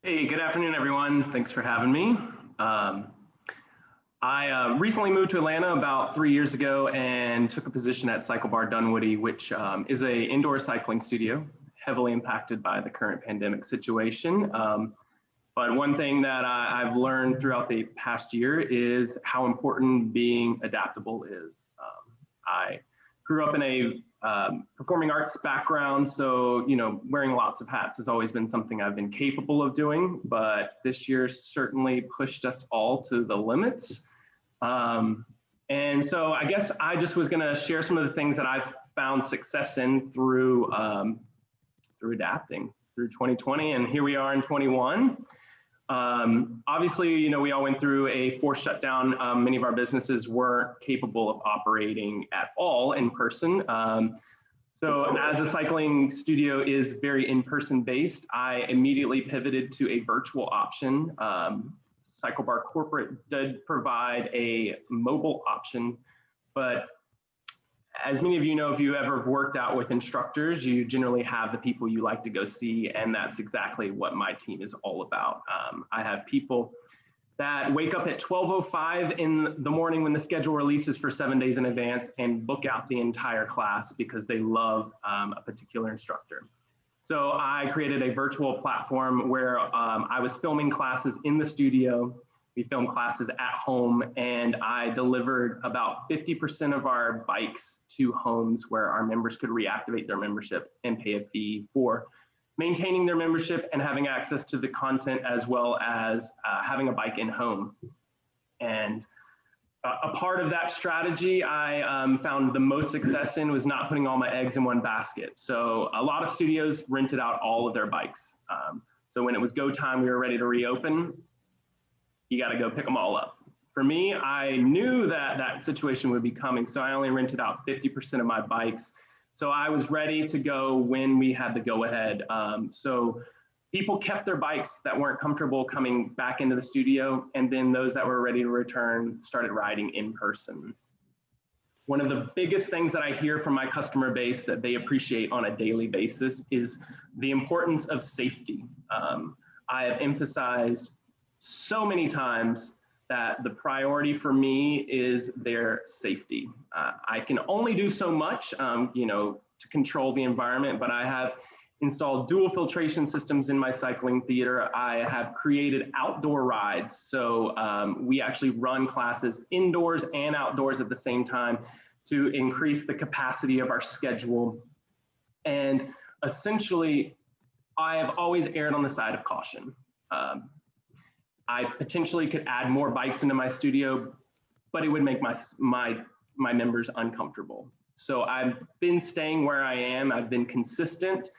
Hey, good afternoon, everyone. Thanks for having me. I recently moved to Atlanta about 3 years ago and took a position at CycleBar Dunwoody, which is an indoor cycling studio, heavily impacted by the current pandemic situation. But one thing that I've learned throughout the past year is how important being adaptable is. I grew up in a performing arts background, so wearing lots of hats has always been something I've been capable of doing, but this year certainly pushed us all to the limits. And so I guess I just was going to share some of the things that I've found success in through adapting through 2020, and here we are in 21. Obviously, we all went through a forced shutdown. Many of our businesses weren't capable of operating at all in person. So as a cycling studio is very in-person based, I immediately pivoted to a virtual option. CycleBar Corporate did provide a mobile option, but as many of you know, if you ever worked out with instructors, you generally have the people you like to go see, and that's exactly what my team is all about. I have people that wake up at 12:05 in the morning when the schedule releases for 7 days in advance and book out the entire class because they love a particular instructor. So I created a virtual platform where I was filming classes in the studio. We filmed classes at home, and I delivered about 50% of our bikes to homes where our members could reactivate their membership and pay a fee for maintaining their membership and having access to the content, as well as having a bike in home. And a part of that strategy I found the most success in was not putting all my eggs in one basket. So a lot of studios rented out all of their bikes. So when it was go time, we were ready to reopen, you got to go pick them all up. For me, I knew that that situation would be coming, so I only rented out 50% of my bikes. So I was ready to go when we had the go ahead. So people kept their bikes that weren't comfortable coming back into the studio, and then those that were ready to return started riding in person. One of the biggest things that I hear from my customer base that they appreciate on a daily basis is the importance of safety. I have emphasized so many times that the priority for me is their safety. I can only do so much, to control the environment, but I have installed dual filtration systems in my cycling theater. I have created outdoor rides. So we actually run classes indoors and outdoors at the same time to increase the capacity of our schedule. And essentially, I have always erred on the side of caution. I potentially could add more bikes into my studio, but it would make my members uncomfortable. So I've been staying where I am. I've been consistent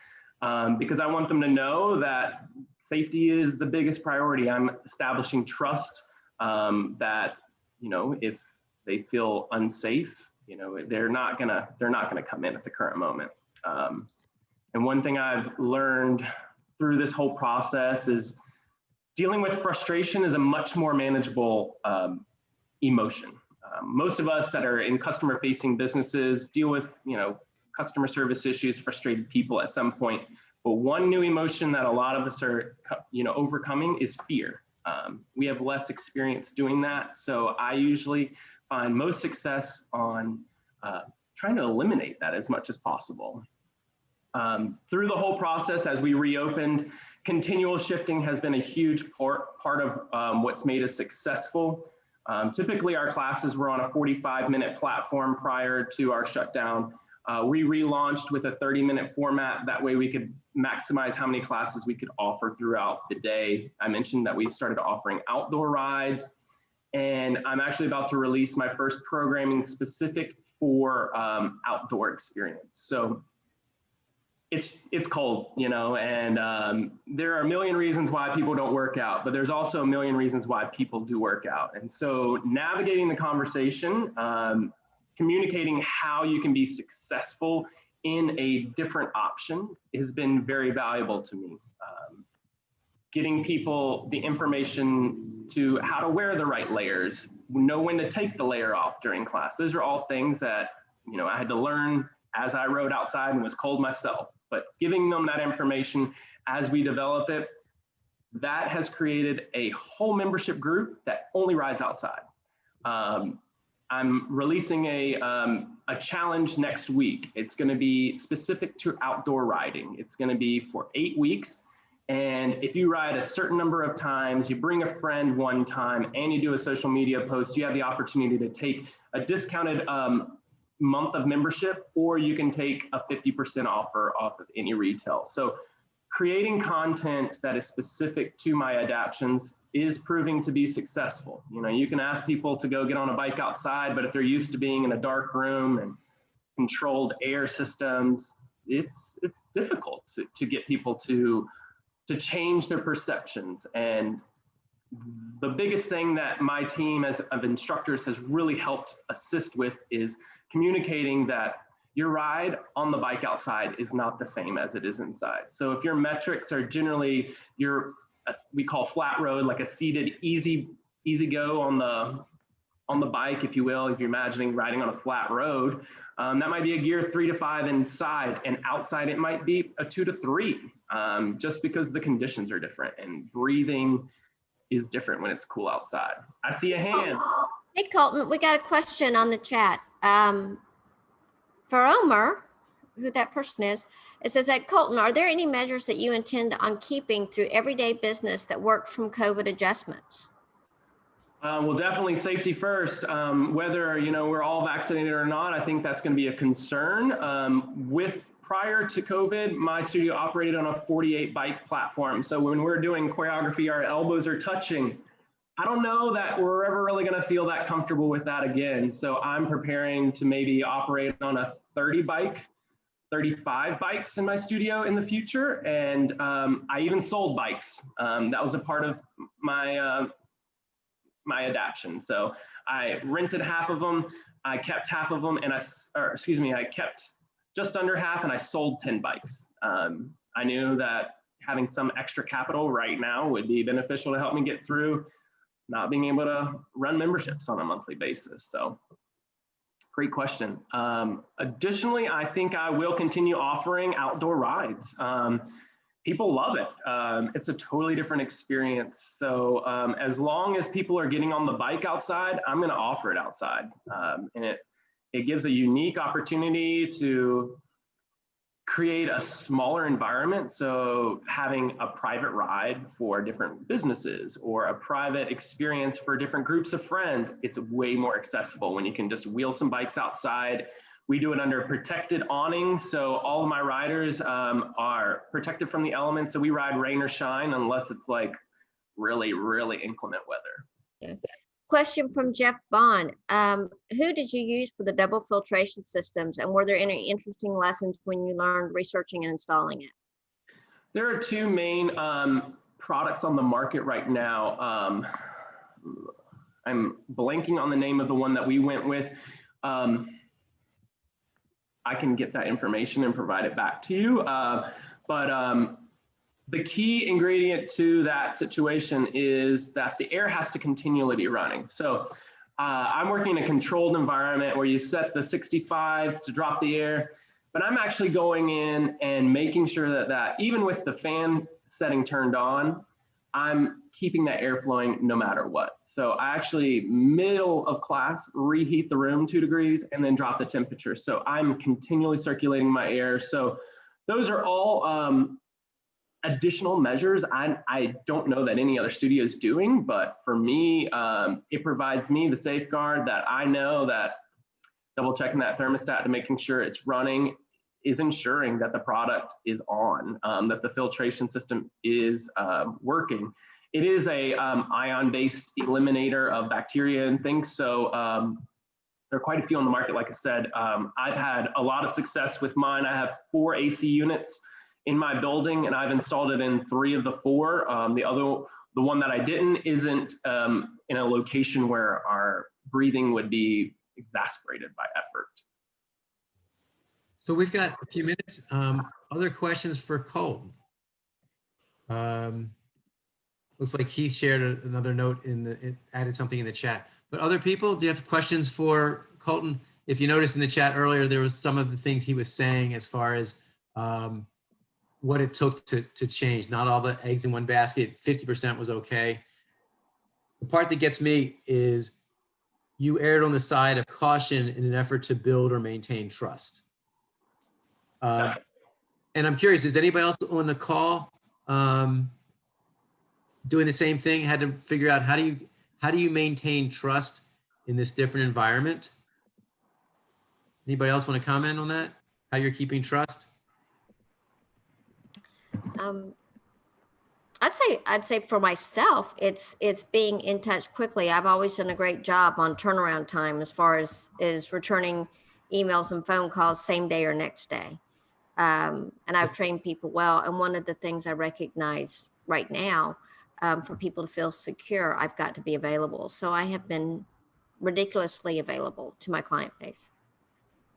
because I want them to know that safety is the biggest priority. I'm establishing trust that, if they feel unsafe, they're not gonna come in at the current moment. And one thing I've learned through this whole process is dealing with frustration is a much more manageable emotion. Most of us that are in customer-facing businesses deal with, customer service issues, frustrated people at some point. But one new emotion that a lot of us are, overcoming is fear. We have less experience doing that, so I usually find most success on trying to eliminate that as much as possible. Through the whole process, as we reopened, continual shifting has been a huge part of what's made us successful. Typically, our classes were on a 45-minute platform prior to our shutdown. We relaunched with a 30-minute format. That way we could maximize how many classes we could offer throughout the day. I mentioned that we've started offering outdoor rides, and I'm actually about to release my first programming specific for outdoor experience. So it's cold, and there are a million reasons why people don't work out, but there's also a million reasons why people do work out. And so navigating the conversation, communicating how you can be successful in a different option has been very valuable to me. Getting people the information to how to wear the right layers, know when to take the layer off during class. Those are all things that, I had to learn as I rode outside and was cold myself. But giving them that information as we develop it, that has created a whole membership group that only rides outside. I'm releasing a challenge next week. It's going to be specific to outdoor riding. It's going to be for 8 weeks. And if you ride a certain number of times, you bring a friend one time, and you do a social media post, you have the opportunity to take a discounted month of membership, or you can take a 50% offer off of any retail. So creating content that is specific to my adaptions is proving to be successful. You know, you can ask people to go get on a bike outside, but if they're used to being in a dark room and controlled air systems, it's difficult to get people to change their perceptions. And the biggest thing that my team of instructors has really helped assist with is communicating that your ride on the bike outside is not the same as it is inside. So if your metrics are generally we call flat road, like a seated easy go on the bike, if you will, if you're imagining riding on a flat road, that might be a gear 3 to 5 inside, and outside it might be a 2 to 3, just because the conditions are different and breathing is different when it's cool outside. I see a hand. Hey, Colton, we got a question on the chat. For Omer, who that person is, it says that, Colton, are there any measures that you intend on keeping through everyday business that work from COVID adjustments? Well, definitely safety first. Whether we're all vaccinated or not, I think that's going to be a concern. Prior to COVID, my studio operated on a 48 bike platform. So when we're doing choreography, our elbows are touching. I don't know that we're ever really going to feel that comfortable with that again. So I'm preparing to maybe operate on a 35 bikes in my studio in the future. And I even sold bikes. That was a part of my adaptation. So I rented half of them, I kept half of them, and I kept just under half, and I sold 10 bikes. I knew that having some extra capital right now would be beneficial to help me get through not being able to run memberships on a monthly basis. So great question. Additionally, I think I will continue offering outdoor rides. People love it. It's a totally different experience. So as long as people are getting on the bike outside, I'm going to offer it outside. And it gives a unique opportunity to create a smaller environment. So having a private ride for different businesses or a private experience for different groups of friends, it's way more accessible when you can just wheel some bikes outside. We do it under protected awnings, so all of my riders are protected from the elements. So we ride rain or shine unless it's like really, really inclement weather. Okay. Question from Jeff Bond. Who did you use for the double filtration systems, and were there any interesting lessons when you learned researching and installing it? There are two main products on the market right now. I'm blanking on the name of the one that we went with. I can get that information and provide it back to you. But the key ingredient to that situation is that the air has to continually be running. So I'm working in a controlled environment where you set the 65 to drop the air, but I'm actually going in and making sure that even with the fan setting turned on, I'm keeping that air flowing no matter what. So I actually, middle of class, reheat the room 2 degrees and then drop the temperature. So I'm continually circulating my air. So those are all additional measures I don't know that any other studio is doing, but for me, it provides me the safeguard that I know that double checking that thermostat to making sure it's running is ensuring that the product is on, that the filtration system is working. It is a ion-based eliminator of bacteria and things. So there are quite a few on the market. Like I said, I've had a lot of success with mine. I have 4 AC units in my building, and I've installed it in 3 of the 4. The one that I didn't isn't in a location where our breathing would be exacerbated by effort. So we've got a few minutes. Other questions for Colton? Looks like Keith shared another note added something in the chat. But other people, do you have questions for Colton? If you noticed in the chat earlier, there was some of the things he was saying as far as what it took to change. Not all the eggs in one basket. 50% was okay. The part that gets me is you erred on the side of caution in an effort to build or maintain trust. And I'm curious, is anybody else on the call doing the same thing? Had to figure out how do you maintain trust in this different environment? Anybody else want to comment on that? How you're keeping trust? I'd say for myself, it's being in touch quickly. I've always done a great job on turnaround time as far as returning emails and phone calls same day or next day. And I've trained people well. And one of the things I recognize right now, for people to feel secure, I've got to be available. So I have been ridiculously available to my client base.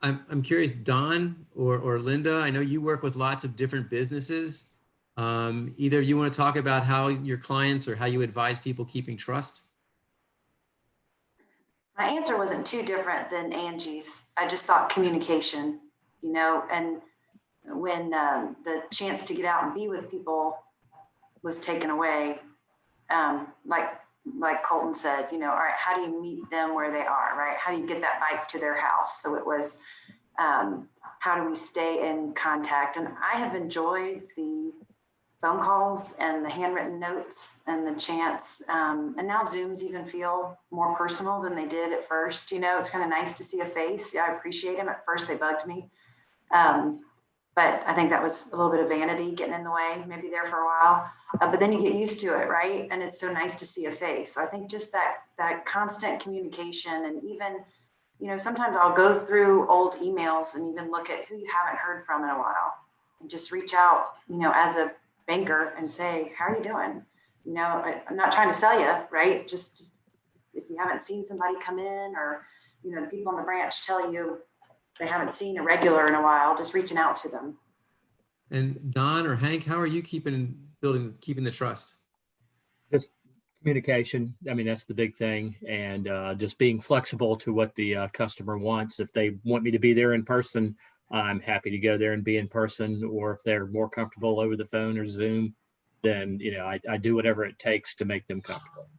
I'm curious, Don or Linda, I know you work with lots of different businesses. Either you want to talk about how your clients or how you advise people keeping trust? My answer wasn't too different than Angie's. I just thought communication, you know, and when the chance to get out and be with people was taken away, like Colton said, you know, all right, how do you meet them where they are, right? How do you get that bike to their house? So it was, how do we stay in contact? And I have enjoyed the phone calls and the handwritten notes and the chants. And now Zooms even feel more personal than they did at first. You know, it's kind of nice to see a face. Yeah, I appreciate them. At first they bugged me. But I think that was a little bit of vanity getting in the way, maybe there for a while. But then you get used to it, right? And it's so nice to see a face. So I think just that constant communication, and even, you know, sometimes I'll go through old emails and even look at who you haven't heard from in a while and just reach out, you know, as a banker and say, how are you doing? You know, I'm not trying to sell you, right? Just if you haven't seen somebody come in, or, you know, the people on the branch tell you they haven't seen a regular in a while, just reaching out to them. And Don or Hank, how are you keeping the trust? Just communication. I mean, that's the big thing. And just being flexible to what the customer wants. If they want me to be there in person, I'm happy to go there and be in person. Or if they're more comfortable over the phone or Zoom, then, you know, I do whatever it takes to make them comfortable.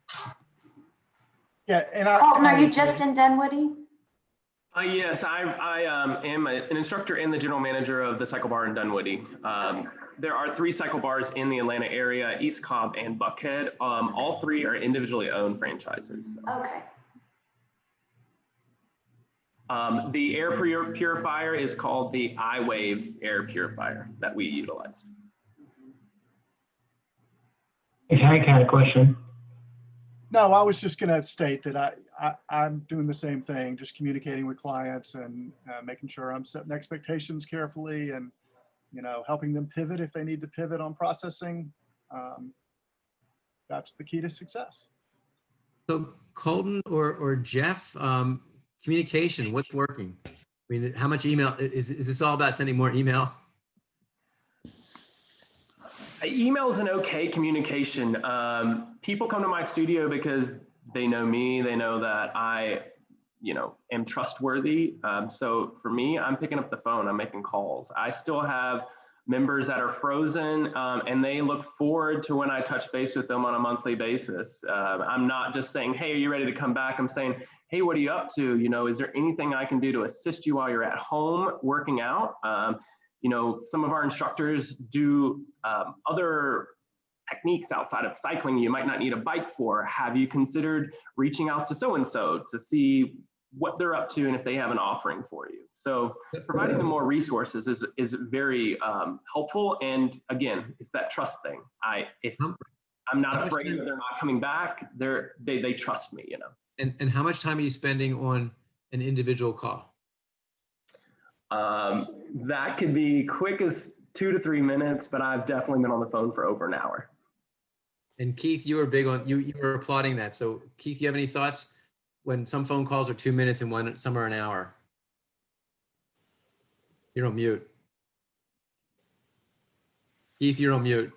Yeah, and Colton, are you just in Dunwoody? Yes, I am an instructor and the general manager of the CycleBar in Dunwoody. There are 3 cycle bars in the Atlanta area: East Cobb and Buckhead. All 3 are individually owned franchises. Okay. The air purifier is called the iWave air purifier that we utilized. Hey, Hank had a question. no, I was just going to state that I'm doing the same thing, just communicating with clients and making sure I'm setting expectations carefully, and, you know, helping them pivot if they need to pivot on processing. That's the key to success. So Colton or Jeff, communication, what's working? I mean, how much email, is this all about sending more email? Email is an okay communication. People come to my studio because they know me. They know that I, you know, am trustworthy. So for me, I'm picking up the phone. I'm making calls. I still have members that are frozen, and they look forward to when I touch base with them on a monthly basis. I'm not just saying, hey, are you ready to come back? I'm saying, hey, what are you up to? You know, is there anything I can do to assist you while you're at home working out? You know, some of our instructors do other techniques outside of cycling you might not need a bike for. Have you considered reaching out to so-and-so to see what they're up to and if they have an offering for you? So providing them more resources is very helpful. And again, it's that trust thing. If I'm not afraid that they're not coming back, they trust me, you know. And how much time are you spending on an individual call? That could be quick as 2 to 3 minutes, but I've definitely been on the phone for over an hour. And Keith, you were big on, you were applauding that. So Keith, you have any thoughts when some phone calls are 2 minutes and some are an hour? You're on mute. Keith, you're on mute.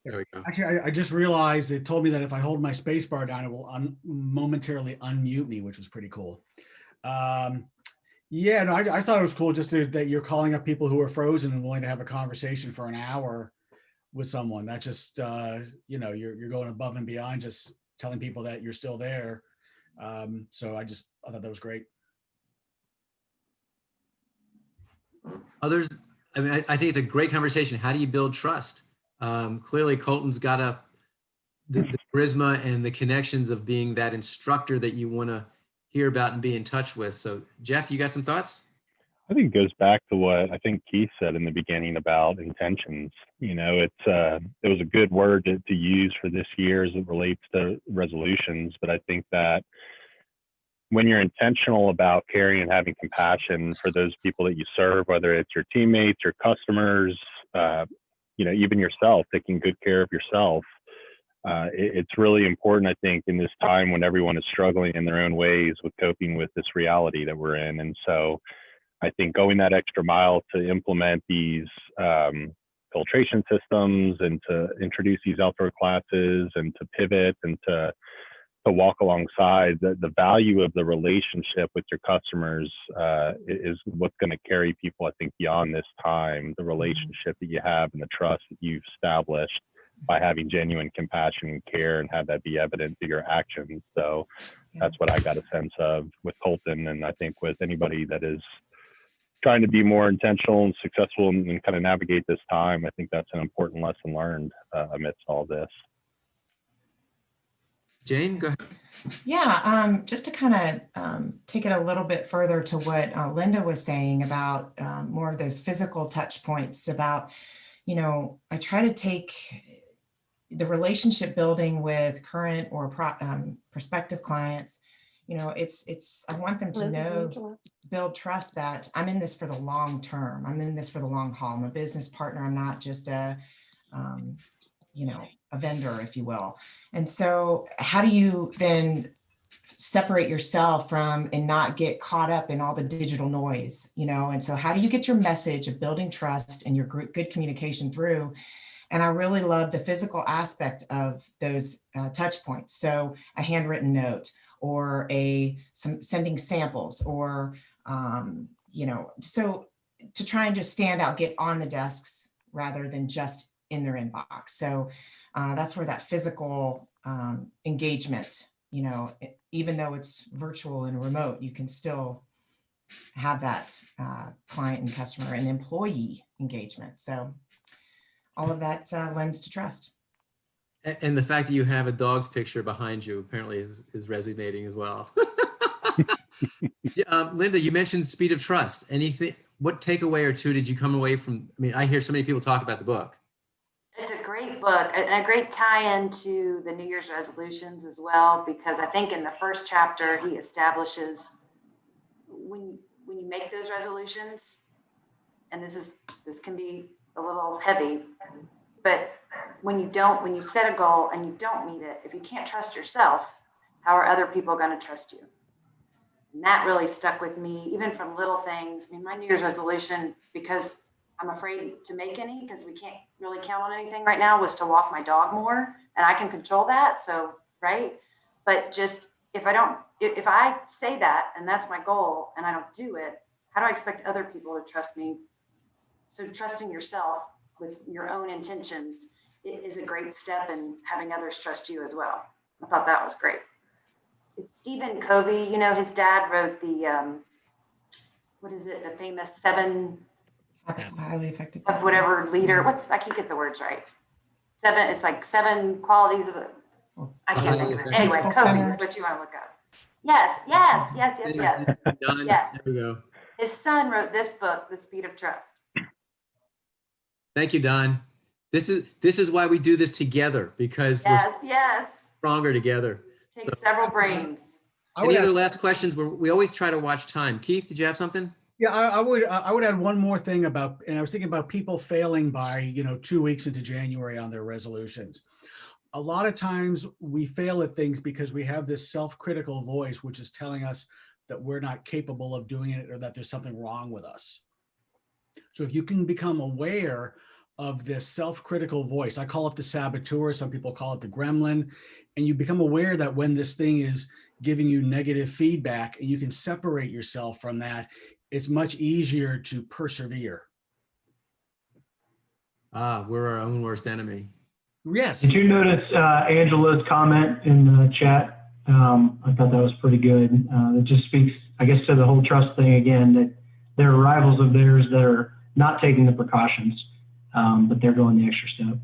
There we go. Actually, I just realized it told me that if I hold my space bar down, it will momentarily unmute me, which was pretty cool. Yeah, no, I thought it was cool just that you're calling up people who are frozen and willing to have a conversation for an hour with someone. That just, you're going above and beyond just telling people that you're still there. So I thought that was great. Others, I mean, I think it's a great conversation. How do you build trust? Clearly, Colton's got the charisma and the connections of being that instructor that you want to hear about and be in touch with. So, Jeff, you got some thoughts? I think it goes back to what I think Keith said in the beginning about intentions. It was a good word to use for this year as it relates to resolutions. But I think that when you're intentional about caring and having compassion for those people that you serve, whether it's your teammates, your customers, even yourself, taking good care of yourself, it's really important, I think, in this time when everyone is struggling in their own ways with coping with this reality that we're in. And so I think going that extra mile to implement these filtration systems and to introduce these outdoor classes and to pivot and to walk alongside the value of the relationship with your customers is what's going to carry people, I think, beyond this time. The relationship that you have and the trust that you've established by having genuine compassion and care, and have that be evident through your actions. So that's what I got a sense of with Colton, and I think with anybody that is trying to be more intentional and successful and kind of navigate this time. I think that's an important lesson learned amidst all this. Jane, go ahead. Yeah, just to kind of take it a little bit further to what Linda was saying about more of those physical touch points about, I try to take the relationship building with current or prospective clients. I want them to build trust that I'm in this for the long term. I'm in this for the long haul. I'm a business partner. I'm not just a vendor, if you will. And so how do you then separate yourself from and not get caught up in all the digital noise, And so how do you get your message of building trust and your good communication through? And I really love the physical aspect of those touch points. So a handwritten note or sending samples or, so to try and just stand out, get on the desks rather than just in their inbox. So that's where that physical engagement, even though it's virtual and remote, you can still have that client and customer and employee engagement. So all of that lends to trust. And the fact that you have a dog's picture behind you apparently is resonating as well. Linda, you mentioned speed of trust. What takeaway or two did you come away from? I mean, I hear so many people talk about the book. It's a great book and a great tie-in to the New Year's resolutions as well, because I think in the first chapter, he establishes when you make those resolutions, and this can be a little heavy, but when you set a goal and you don't meet it, if you can't trust yourself, how are other people going to trust you? And that really stuck with me, even from little things. I mean, my New Year's resolution, because I'm afraid to make any, because we can't really count on anything right now, was to walk my dog more, and I can control that. So, right. But just if I say that and that's my goal and I don't do it, how do I expect other people to trust me? So trusting yourself with your own intentions is a great step in having others trust you as well. I thought that was great. It's Stephen Covey, his dad wrote the, the famous 7 Habits of highly effective of whatever leader. I can't get the words right. 7, it's like 7 qualities of I can't think of it. Anyway, Covey is what you want to look up. Yes. Done. Yes. There we go. His son wrote this book, The Speed of Trust. Thank you, Don. This is why we do this together, because Yes. we're stronger together. Takes several brains. Any other last questions? We always try to watch time. Keith, did you have something? Yeah, I would add one more thing and I was thinking about people failing by, 2 weeks into January on their resolutions. A lot of times we fail at things because we have this self-critical voice, which is telling us that we're not capable of doing it or that there's something wrong with us. So if you can become aware of this self-critical voice, I call it the saboteur, some people call it the gremlin, and you become aware that when this thing is giving you negative feedback and you can separate yourself from that, it's much easier to persevere. We're our own worst enemy. Yes. Did you notice Angela's comment in the chat? I thought that was pretty good. It just speaks, I guess, to the whole trust thing again, that there are rivals of theirs that are not taking the precautions, but they're going the extra step.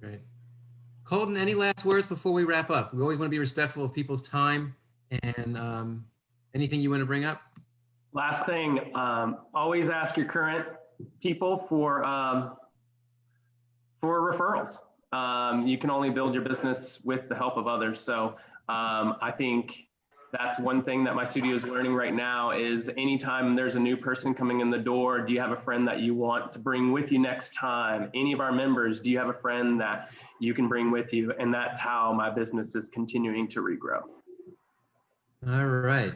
Great. Colton, any last words before we wrap up? We always want to be respectful of people's time, and anything you want to bring up? Last thing, always ask your current people for referrals. You can only build your business with the help of others. So I think that's one thing that my studio is learning right now is anytime there's a new person coming in the door, do you have a friend that you want to bring with you next time? Any of our members, do you have a friend that you can bring with you? And that's how my business is continuing to regrow. All right.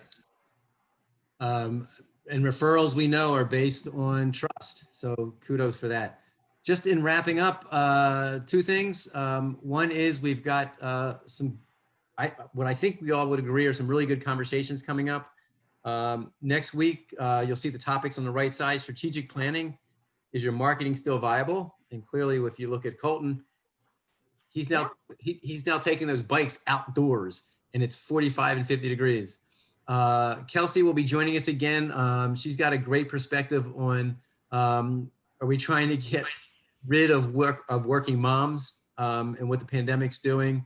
And referrals, we know, are based on trust. So kudos for that. Just in wrapping up, two things. One is we've got what I think we all would agree are some really good conversations coming up. Next week, you'll see the topics on the right side. Strategic planning. Is your marketing still viable? And clearly, if you look at Colton, he's now taking those bikes outdoors, and it's 45 and 50 degrees. Kelsey will be joining us again. She's got a great perspective on, are we trying to get rid of working moms and what the pandemic's doing?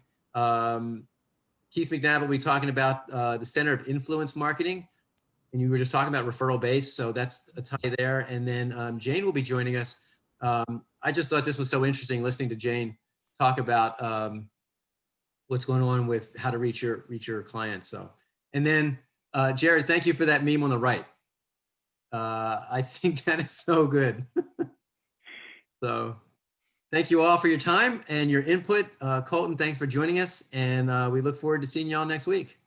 Keith McNabb will be talking about the Center of Influence Marketing. And you were just talking about referral base. So that's a tie there. And then Jane will be joining us. I just thought this was so interesting listening to Jane talk about what's going on with how to reach your clients. So, and then Jared, thank you for that meme on the right. I think that is so good. So thank you all for your time and your input. Colton, thanks for joining us. And we look forward to seeing y'all next week.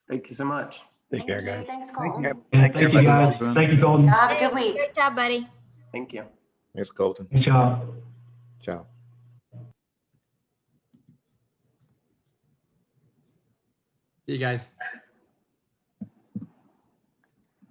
Thank you so much. Take care, guys. Thanks, Colton. Thank you, guys. Thank you, Colton. Have a good week. Great job, buddy. Thank you. Thanks, Colton. Good job. Ciao. See you guys.